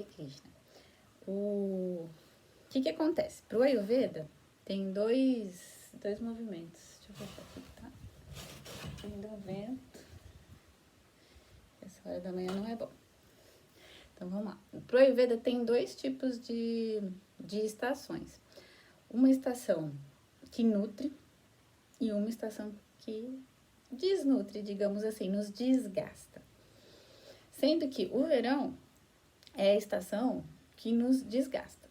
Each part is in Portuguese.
Hare Krishna. O que acontece? Pro Ayurveda, tem dois movimentos. Deixa eu fechar aqui, tá? Ainda vento. Essa hora da manhã não é bom. Então, vamos lá. Pro Ayurveda, tem dois tipos de estações. Uma estação que nutre e uma estação que desnutre, digamos assim, nos desgasta. Sendo que o verão é a estação que nos desgasta.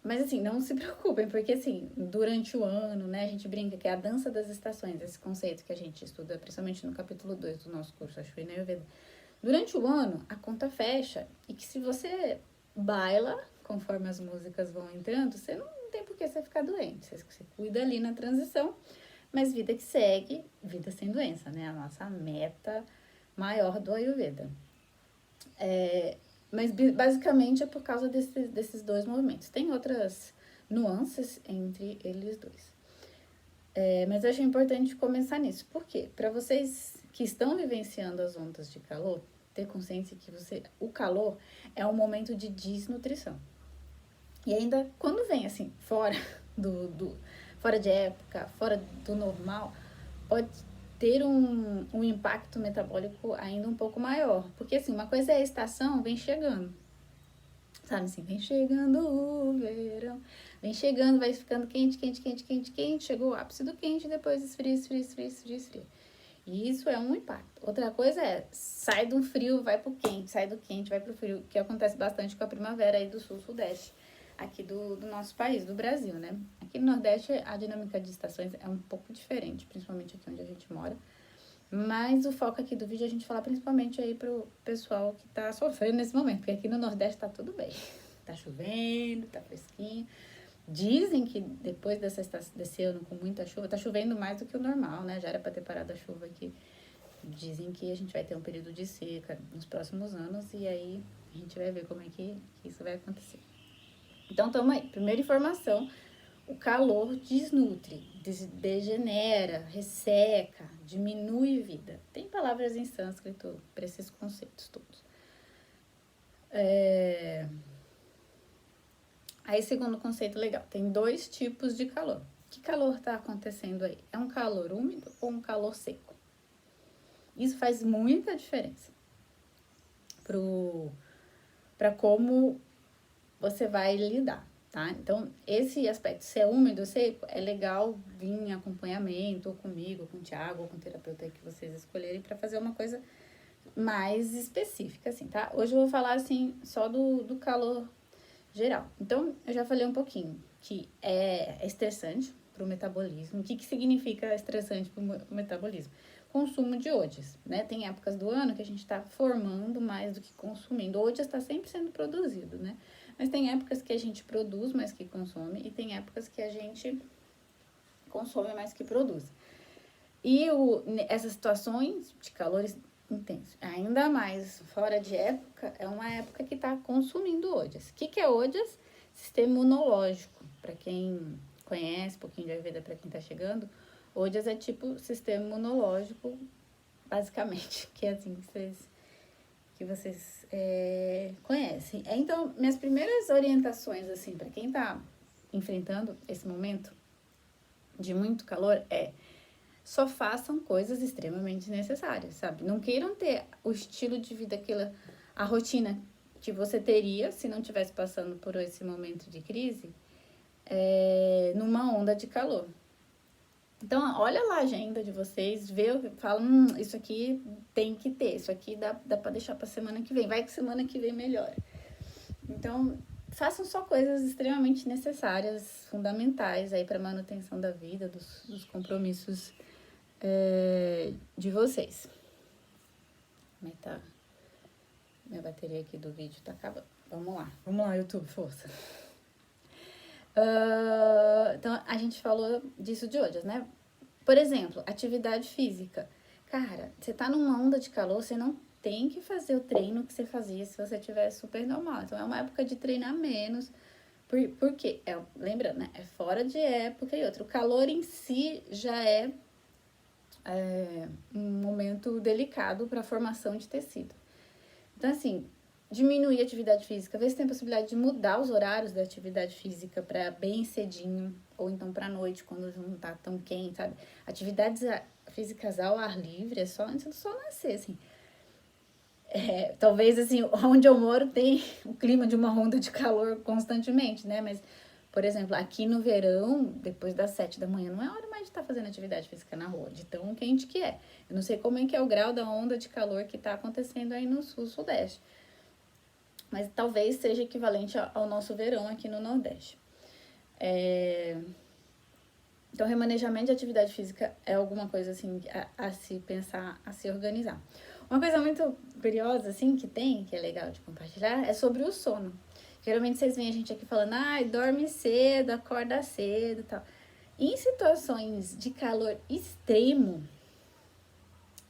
Mas assim, não se preocupem, porque assim, durante o ano, né, a gente brinca que é a dança das estações, esse conceito que a gente estuda, principalmente no capítulo 2 do nosso curso Ashwini Ayurveda. Durante o ano, a conta fecha e que se você baila, conforme as músicas vão entrando, você não tem por que você ficar doente. Você cuida ali na transição, mas vida que segue, vida sem doença, né? A nossa meta maior do Ayurveda. Mas basicamente é por causa desses dois movimentos. Tem outras nuances entre eles dois. Mas eu acho importante começar nisso. Por quê? Para vocês que estão vivenciando as ondas de calor, ter consciência que o calor é um momento de desnutrição. E ainda quando vem assim, fora fora de época, fora do normal, pode ter um impacto metabólico ainda um pouco maior. Porque assim, uma coisa é a estação, vem chegando. Sabe assim, vem chegando o verão, vem chegando, vai ficando quente, quente, quente, quente, quente, chegou o ápice do quente, depois esfria, esfria, esfria, esfria, esfria. E isso é um impacto. Outra coisa é, sai do frio, vai pro quente, sai do quente, vai pro frio, que acontece bastante com a primavera aí do sul-sudeste, aqui do nosso país, do Brasil, né? Aqui no Nordeste, a dinâmica de estações é um pouco diferente, principalmente aqui onde a gente mora. Mas o foco aqui do vídeo é a gente falar principalmente aí pro pessoal que tá sofrendo nesse momento, porque aqui no Nordeste tá tudo bem. Tá chovendo, tá fresquinho. Dizem que depois desse ano com muita chuva, tá chovendo mais do que o normal, né? Já era pra ter parado a chuva aqui. Dizem que a gente vai ter um período de seca nos próximos anos e aí a gente vai ver como é que isso vai acontecer. Então, tamo aí. Primeira informação, o calor desnutre, degenera, resseca, diminui vida. Tem palavras em sânscrito para esses conceitos todos. Aí, segundo conceito legal, tem dois tipos de calor. Que calor está acontecendo aí? É um calor úmido ou um calor seco? Isso faz muita diferença para como você vai lidar, tá? Então, esse aspecto, se é úmido ou seco, é legal vir em acompanhamento, ou comigo, ou com o Thiago, ou com o terapeuta que vocês escolherem, para fazer uma coisa mais específica, assim, tá? Hoje eu vou falar, assim, só do calor geral. Então, eu já falei um pouquinho que é estressante para o metabolismo. O que significa estressante para o metabolismo? Consumo de OJAs, né? Tem épocas do ano que a gente está formando mais do que consumindo. O OJAs está sempre sendo produzido, né? Mas tem épocas que a gente produz mais que consome e tem épocas que a gente consome mais que produz. E essas situações de calores intensos, ainda mais fora de época, é uma época que está consumindo OJAs. O que é OJAs? Sistema imunológico. Para quem conhece, um pouquinho de Ayurveda para quem está chegando, OJAs é tipo sistema imunológico, basicamente, que é assim que vocês conhecem. Então, minhas primeiras orientações, assim, para quem está enfrentando esse momento de muito calor só façam coisas extremamente necessárias, sabe? Não queiram ter o estilo de vida, a rotina que você teria se não estivesse passando por esse momento de crise, numa onda de calor. Então, olha lá a agenda de vocês, fala, isso aqui tem que ter, isso aqui dá pra deixar pra semana que vem, vai que semana que vem melhora. Então, façam só coisas extremamente necessárias, fundamentais aí pra manutenção da vida, dos compromissos de vocês. Como é que tá? Minha bateria aqui do vídeo tá acabando. Vamos lá, YouTube, força. Então, a gente falou disso de hoje, né? Por exemplo, atividade física. Cara, você tá numa onda de calor, você não tem que fazer o treino que você fazia se você tivesse super normal. Então, é uma época de treinar menos. Por quê? Lembrando, né? É fora de época e outra. O calor em si já é um momento delicado para a formação de tecido. Então, assim, diminuir a atividade física, ver se tem possibilidade de mudar os horários da atividade física para bem cedinho, ou então para noite, quando não tá tão quente, sabe? Atividades físicas ao ar livre é só antes do sol nascer, assim. Talvez, assim, onde eu moro tem o clima de uma onda de calor constantemente, né? Mas, por exemplo, aqui no verão, depois das 7 da manhã, não é hora mais de estar fazendo atividade física na rua, de tão quente que é. Eu não sei como é que é o grau da onda de calor que tá acontecendo aí no sul, sudeste. Mas talvez seja equivalente ao nosso verão aqui no Nordeste. Então, remanejamento de atividade física é alguma coisa, assim, a se pensar, a se organizar. Uma coisa muito curiosa, assim, que é legal de compartilhar, é sobre o sono. Geralmente vocês veem a gente aqui falando, dorme cedo, acorda cedo e tal. Em situações de calor extremo,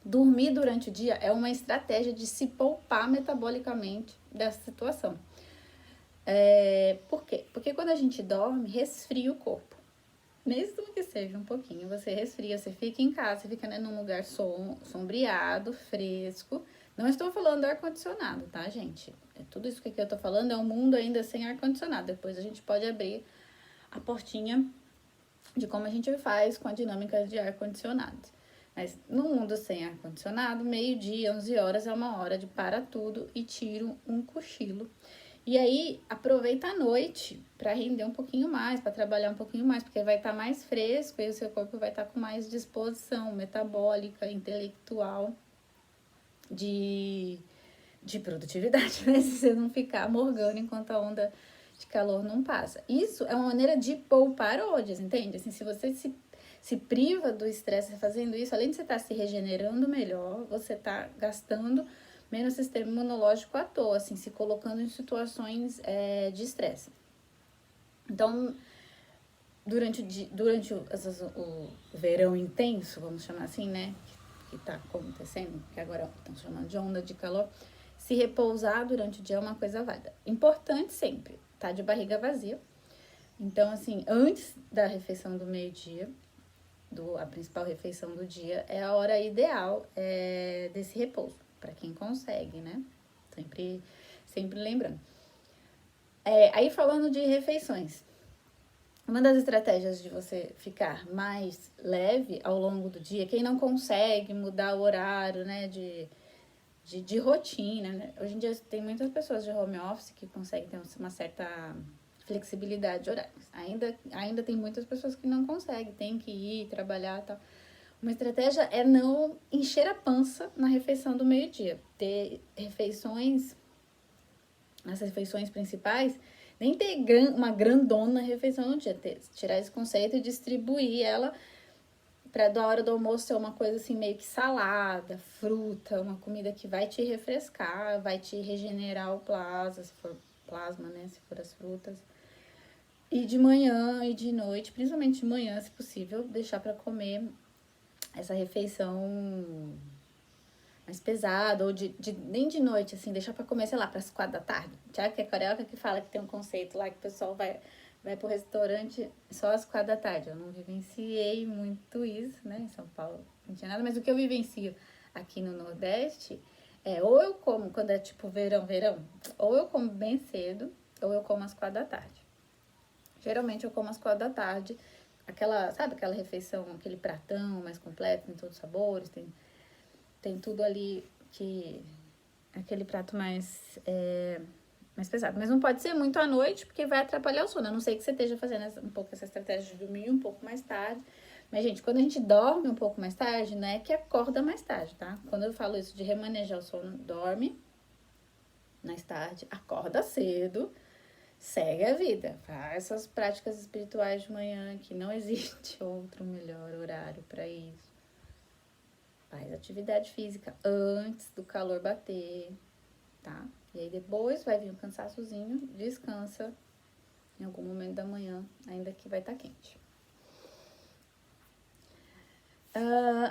dormir durante o dia é uma estratégia de se poupar metabolicamente dessa situação. Por quê? Porque quando a gente dorme, resfria o corpo. Mesmo que seja um pouquinho, você resfria, você fica em casa, você fica, né, num lugar sombreado, fresco. Não estou falando do ar-condicionado, tá, gente? Tudo isso que eu tô falando é um mundo ainda sem ar-condicionado. Depois a gente pode abrir a portinha de como a gente faz com a dinâmica de ar-condicionado. Mas no mundo sem ar-condicionado, meio-dia, 11 horas é uma hora de parar tudo e tiro um cochilo. E aí, aproveita a noite para render um pouquinho mais, para trabalhar um pouquinho mais, porque vai estar mais fresco e o seu corpo vai estar com mais disposição metabólica, intelectual, de produtividade, né? Se você não ficar morgando enquanto a onda de calor não passa. Isso é uma maneira de poupar ódios, entende? Assim, se você se priva do estresse fazendo isso, além de você estar se regenerando melhor, você está gastando menos sistema imunológico à toa, assim, se colocando em situações de estresse. Então, durante o verão intenso, vamos chamar assim, né, que tá acontecendo, que agora estão chamando de onda de calor, se repousar durante o dia é uma coisa válida. Importante sempre, tá de barriga vazia. Então, assim, antes da refeição do meio-dia, a principal refeição do dia, é a hora ideal desse repouso, para quem consegue, né? Sempre lembrando. Aí falando de refeições, uma das estratégias de você ficar mais leve ao longo do dia, quem não consegue mudar o horário, né, de rotina, né? Hoje em dia tem muitas pessoas de home office que conseguem ter uma certa flexibilidade de horários. Ainda tem muitas pessoas que não conseguem, tem que ir trabalhar e tal. Uma estratégia é não encher a pança na refeição do meio-dia. Ter nas refeições principais, nem ter uma grandona refeição no dia. Tirar esse conceito e distribuir ela para da hora do almoço ser uma coisa assim meio que salada, fruta, uma comida que vai te refrescar, vai te regenerar o plasma, se for plasma, né, se for as frutas. E de manhã e de noite, principalmente de manhã, se possível, deixar para comer essa refeição mais pesada, ou nem de noite, assim, deixar para comer, sei lá, para as 4 da tarde. Tiago, que é carioca, que fala que tem um conceito lá que o pessoal vai pro restaurante só às 4 da tarde. Eu não vivenciei muito isso, né, em São Paulo, não tinha nada, mas o que eu vivencio aqui no Nordeste ou eu como quando é tipo verão, ou eu como bem cedo, ou eu como às 4 da tarde. Geralmente eu como às 4 da tarde, sabe aquela refeição, aquele pratão mais completo, tem todos os sabores, tem tudo ali aquele prato mais pesado. Mas não pode ser muito à noite, porque vai atrapalhar o sono. A não sei que você esteja fazendo um pouco essa estratégia de dormir um pouco mais tarde. Mas, gente, quando a gente dorme um pouco mais tarde, não é que acorda mais tarde, tá? Quando eu falo isso de remanejar o sono, dorme mais tarde, acorda cedo, segue a vida. Faz essas práticas espirituais de manhã, que não existe outro melhor horário para isso. Faz atividade física antes do calor bater, tá? E aí depois vai vir o cansaçozinho, descansa em algum momento da manhã, ainda que vai estar quente.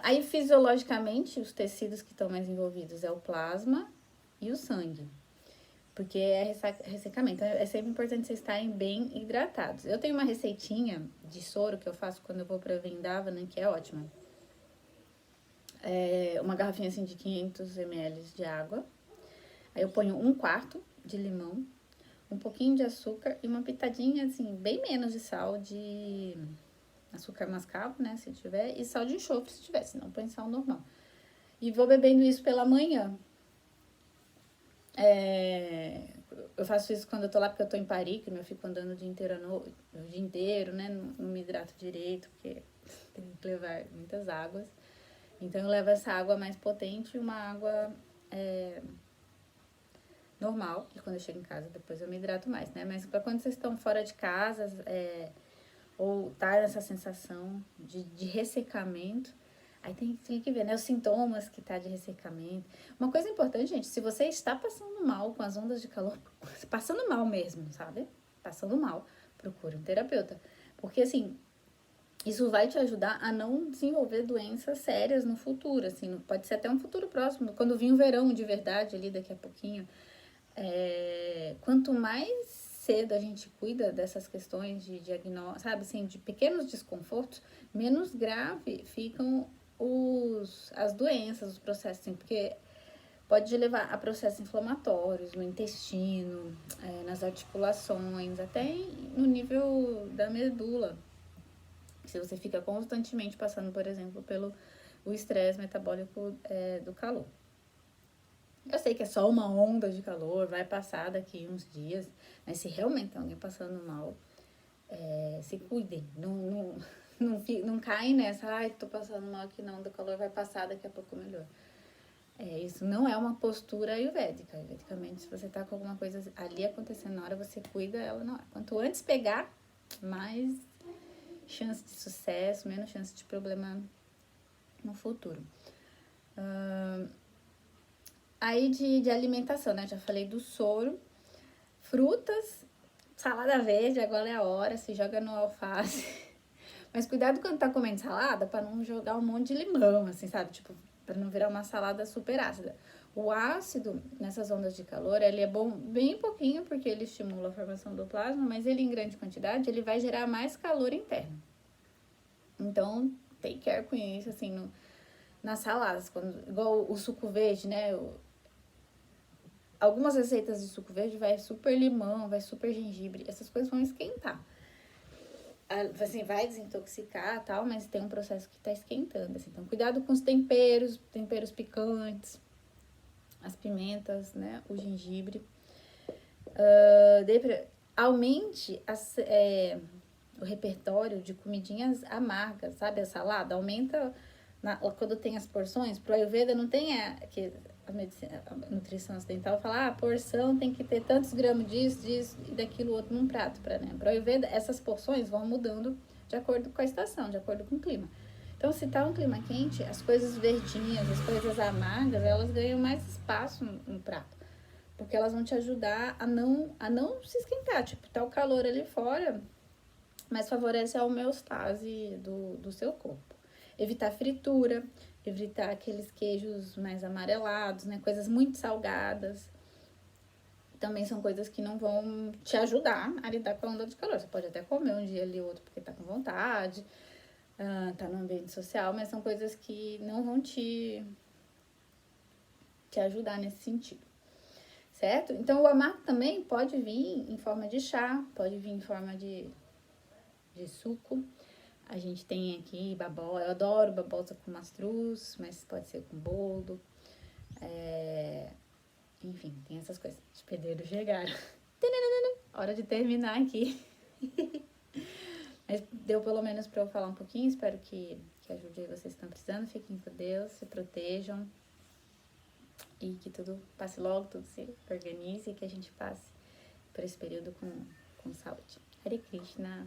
Aí fisiologicamente, os tecidos que estão mais envolvidos é o plasma e o sangue. Porque é ressecamento. É sempre importante vocês estarem bem hidratados. Eu tenho uma receitinha de soro que eu faço quando eu vou pra Vrindavana, que é ótima. Uma garrafinha assim de 500 ml de água. Aí eu ponho 1/4 de limão, um pouquinho de açúcar e uma pitadinha, assim, bem menos de sal de açúcar mascavo, né, se tiver, e sal de enxofre se tiver, se não põe sal normal. E vou bebendo isso pela manhã. Eu faço isso quando eu tô lá, porque eu tô em Paris, que eu fico andando o dia inteiro, né, não me hidrato direito, porque tem que levar muitas águas. Então eu levo essa água mais potente e uma água normal, e quando eu chego em casa depois eu me hidrato mais, né? Mas para quando vocês estão fora de casa, ou tá nessa sensação de ressecamento, aí tem que ver, né? Os sintomas que tá de ressecamento. Uma coisa importante, gente, se você está passando mal com as ondas de calor, passando mal mesmo, sabe? Passando mal, procure um terapeuta. Porque, assim, isso vai te ajudar a não desenvolver doenças sérias no futuro, assim, pode ser até um futuro próximo, quando vir o verão de verdade ali daqui a pouquinho. Quanto mais cedo a gente cuida dessas questões de diagnóstico, sabe, assim, de pequenos desconfortos, menos grave ficam as doenças, os processos, assim, porque pode levar a processos inflamatórios no intestino, nas articulações, até no nível da medula. Se você fica constantemente passando, por exemplo, pelo o estresse metabólico do calor. Eu sei que é só uma onda de calor, vai passar daqui uns dias, mas se realmente tem alguém passando mal, se cuidem. Não caem nessa, ai, tô passando mal aqui, não, do calor vai passar, daqui a pouco melhor. Isso não é uma postura ayurvédica. Ayurvedicamente, se você tá com alguma coisa ali acontecendo na hora, você cuida ela na hora. Quanto antes pegar, mais chance de sucesso, menos chance de problema no futuro. Aí de alimentação, né? Já falei do soro, frutas, salada verde, agora é a hora, se joga no alface. Mas cuidado quando tá comendo salada pra não jogar um monte de limão, assim, sabe? Tipo, pra não virar uma salada super ácida. O ácido, nessas ondas de calor, ele é bom bem pouquinho, porque ele estimula a formação do plasma, mas ele em grande quantidade, ele vai gerar mais calor interno. Então, take care com isso, assim, nas saladas, igual o suco verde, né? Algumas receitas de suco verde vai super limão, vai super gengibre, essas coisas vão esquentar. Assim, vai desintoxicar e tal, mas tem um processo que tá esquentando, assim. Então, cuidado com os temperos picantes, as pimentas, né? O gengibre. Aumente o repertório de comidinhas amargas, sabe? A salada aumenta quando tem as porções. Pro Ayurveda não tem a nutrição ocidental fala, a porção tem que ter tantos gramas disso e daquilo outro num prato, né? Pro Ayurveda, essas porções vão mudando de acordo com a estação, de acordo com o clima. Então, se tá um clima quente, as coisas verdinhas, as coisas amargas, elas ganham mais espaço no prato. Porque elas vão te ajudar a não se esquentar. Tipo, tá o calor ali fora, mas favorece a homeostase do seu corpo. Evitar fritura, evitar aqueles queijos mais amarelados, né? Coisas muito salgadas. Também são coisas que não vão te ajudar a lidar com a onda de calor. Você pode até comer um dia ali outro porque tá com vontade, tá no ambiente social, mas são coisas que não vão te ajudar nesse sentido. Certo? Então, o amargo também pode vir em forma de chá, pode vir em forma de suco. A gente tem aqui babosa, eu adoro babosa com mastruz, mas pode ser com boldo. Enfim, tem essas coisas. Os pedreiros chegaram. Hora de terminar aqui. Mas deu pelo menos pra eu falar um pouquinho, espero que ajude aí vocês que estão precisando. Fiquem com Deus, se protejam. E que tudo passe logo, tudo se organize e que a gente passe por esse período com saúde. Hare Krishna.